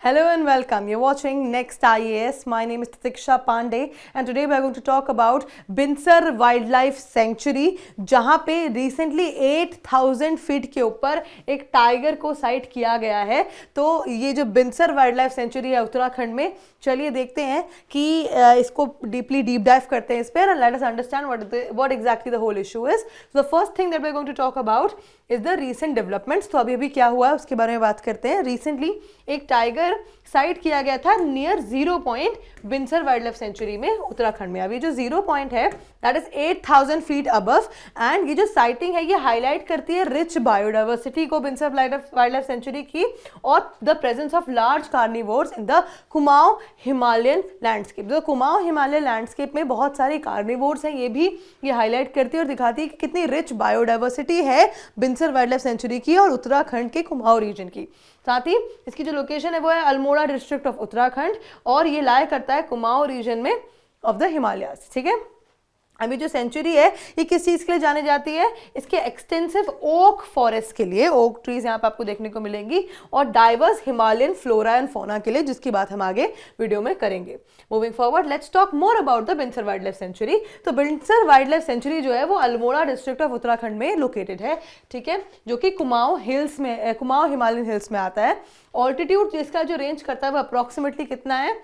Hello and welcome. You're watching Next IAS. My name is Titiksha Pandey and today we are going to talk about Binsar Wildlife Sanctuary जहाँ पे recently 8000 feet के ऊपर एक tiger को site किया गया है। तो ये जो बिनसर वाइल्ड लाइफ सेंचुरी है उत्तराखंड में, चलिए देखते हैं कि इसको डीपली डीप डाइव करते हैं इस पर and let us understand what exactly the whole issue is. So the first thing that we're going to talk about is the recent developments. तो अभी क्या हुआ है उसके बारे में बात करते हैं। Recently एक टाइगर साइट किया गया था नियर 0 पॉइंट बिनसर वाइल्ड लाइफ सेंचुरी में उत्तराखंड में। अभी जो 0 पॉइंट है that is 8000 feet above and ये जो साइटिंग है ये हाईलाइट करती है रिच बायोडाइवर्सिटी को बिनसर वाइल्ड लाइफ सेंचुरी की और the presence of large carnivores in the Kumaon Himalayan landscape. जो कुमाऊं हिमालय लैंडस्केप में बहुत सारे कार्निवोर्स हैं ये हाईलाइट करती है और दिखाती है कि कितनी रिच बायोडाइवर्सिटी है बिनसर वाइल्ड लाइफ सेंचुरी की और उत्तराखंड के कुमाऊं रीजन की। साथ ही इसकी जो लोकेशन है वो है अल्मोड़ा डिस्ट्रिक्ट ऑफ उत्तराखंड और ये लाया करता है कुमाऊं रीजन में ऑफ द हिमालयाज। ठीक है, अभी जो सेंचुरी है ये किस चीज़ के लिए जानी जाती है? इसके एक्सटेंसिव ओक फॉरेस्ट के लिए, ओक ट्रीज यहाँ पे आपको देखने को मिलेंगी और diverse Himalayan flora and fauna के लिए, जिसकी बात हम आगे वीडियो में करेंगे। Moving forward let's talk more about the Binsar wildlife century. तो बिनसर वाइल्ड लाइफ सेंचुरी जो है वो अल्मोड़ा डिस्ट्रिक्ट ऑफ उत्तराखंड में लोकेटेड है। ठीक है, जो कि कुमाऊं हिमालयन हिल्स में आता है। ऑल्टीट्यूड जिसका जो रेंज करता है वो अप्रॉक्सीमेटली कितना है?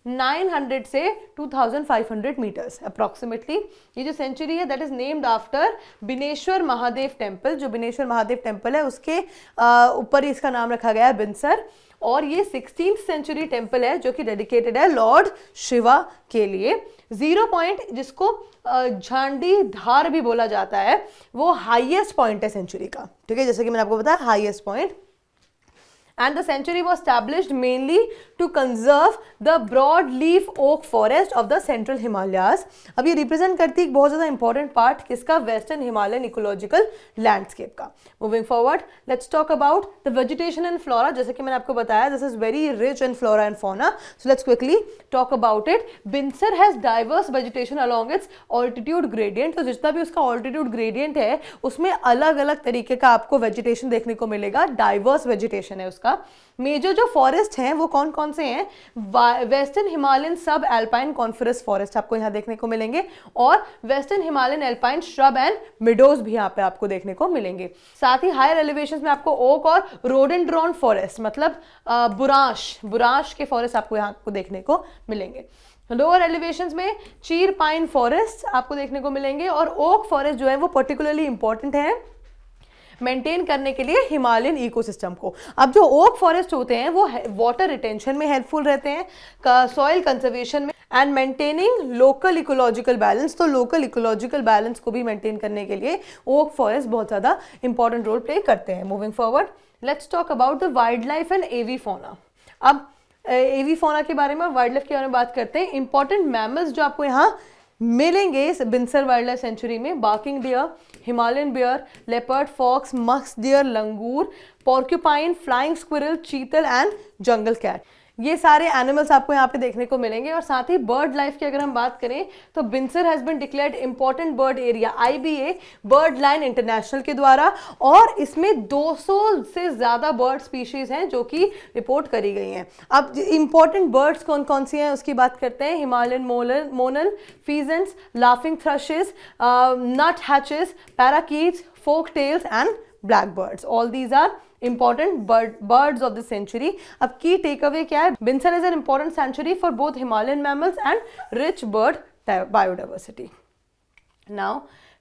900 से 2500 मीटर्स अप्रॉक्सीमेटली। ये जो सेंचुरी है that is named after Bineshwar Mahadev temple. जो बिनेश्वर महादेव टेम्पल है उसके ऊपर ही इसका नाम रखा गया है बिनसर। और ये 16th सेंचुरी टेम्पल है जो कि डेडिकेटेड है लॉर्ड शिवा के लिए। 0 पॉइंट जिसको झांडी धार भी बोला जाता है वो हाईएस्ट पॉइंट है सेंचुरी का। ठीक है, जैसे कि मैंने आपको बताया highest point. And the sanctuary was established mainly to conserve the broadleaf oak forest of the central Himalayas. अब ये रिप्रेजेंट करती है एक बहुत ज़्यादा इंपॉर्टेंट पार्ट किसका? वेस्टर्न हिमालयन इकोलॉजिकल लैंडस्केप का। Moving forward let's talk about the vegetation and flora. जैसे कि मैंने आपको बताया this is very rich in flora and fauna, so let's quickly talk about it. Binsar has diverse vegetation along its altitude gradient. तो जितना भी उसका altitude gradient है उसमें अलग अलग तरीके का आपको वेजिटेशन देखने को मिलेगा, डाइवर्स वेजिटेशन है उसका। मेजर जो फॉरेस्ट हैं वो कौन कौन से हैं? वेस्टर्न हिमालयन सब एल्पाइन कॉन्फरेंस फॉरेस्ट आपको यहाँ देखने को मिलेंगे और western Himalayan alpine shrub and meadows भी यहाँ पे आपको देखने को मिलेंगे। साथ ही हायर एलिवेशंस में आपको ओक और रोडेंड्रॉन फॉरेस्ट मतलब बुराश के फॉरेस्ट आपको यहाँ को देखने को मिलेंगे। लोअर एलिवेशंस में चीर पाइन फॉरेस्ट आपको देखने को मिलेंगे और ओक फॉरेस्ट जो है वो पर्टिकुलरली इंपॉर्टेंट है मेंटेन करने के लिए हिमालयन इकोसिस्टम को। अब जो ओक फॉरेस्ट होते हैं वो वाटर रिटेंशन में हेल्पफुल रहते हैं, सॉइल कंजर्वेशन में and maintaining local ecological balance. तो लोकल इकोलॉजिकल बैलेंस को भी मेंटेन करने के लिए ओक फॉरेस्ट बहुत ज़्यादा इंपॉर्टेंट रोल प्ले करते हैं। Moving forward let's talk about the wild life and avifauna. अब एवी फौना के बारे में, वाइल्ड लाइफ के बारे में बात करते हैं। इंपॉर्टेंट मैमल्स जो आपको यहाँ मिलेंगे इस बिनसर वाइल्ड लाइफ सेंचुरी में: barking deer, Himalayan bear, leopard, fox, musk deer, langur, porcupine, flying squirrel, chital and jungle cat. ये सारे एनिमल्स आपको यहाँ पे देखने को मिलेंगे। और साथ ही बर्ड लाइफ की अगर हम बात करें तो Binsar has been declared important bird area IBA BirdLife International के द्वारा और इसमें 200 से ज़्यादा बर्ड स्पीशीज हैं जो कि रिपोर्ट करी गई हैं। अब इंपॉर्टेंट बर्ड्स कौन कौन सी हैं उसकी बात करते हैं। Himalayan monal, pheasants, laughing thrushes, nuthatches, parakeets, forktails and blackbirds. All these are important birds of the century. अब की टेकअवे क्या है? बिनसर is an important sanctuary for both Himalayan mammals and rich bird biodiversity. Now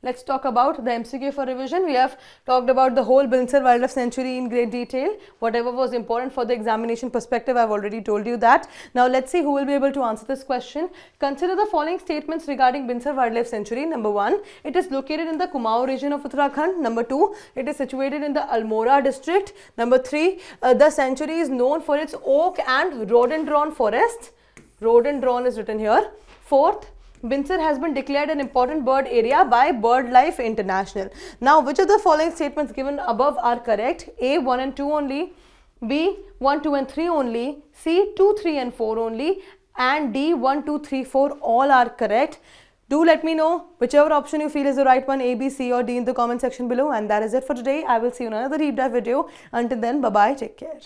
let's talk about the MCQ for revision. We have talked about the whole Binsar Wildlife Sanctuary in great detail. Whatever was important for the examination perspective, I've already told you that. Now let's see who will be able to answer this question. Consider the following statements regarding Binsar Wildlife Sanctuary. Number 1, it is located in the Kumaon region of Uttarakhand. Number 2, it is situated in the Almora district. Number 3, the sanctuary is known for its oak and rhododendron forests. Rhododendron is written here. 4th, Binsar has been declared an important bird area by BirdLife International. Now, which of the following statements given above are correct? A, 1 and 2 only, B, 1, 2 and 3 only, C, 2, 3 and 4 only, and D, 1, 2, 3, 4 all are correct. Do let me know whichever option you feel is the right one, A, B, C or D in the comment section below. And that is it for today. I will see you in another deep dive video. Until then, bye-bye. Take care.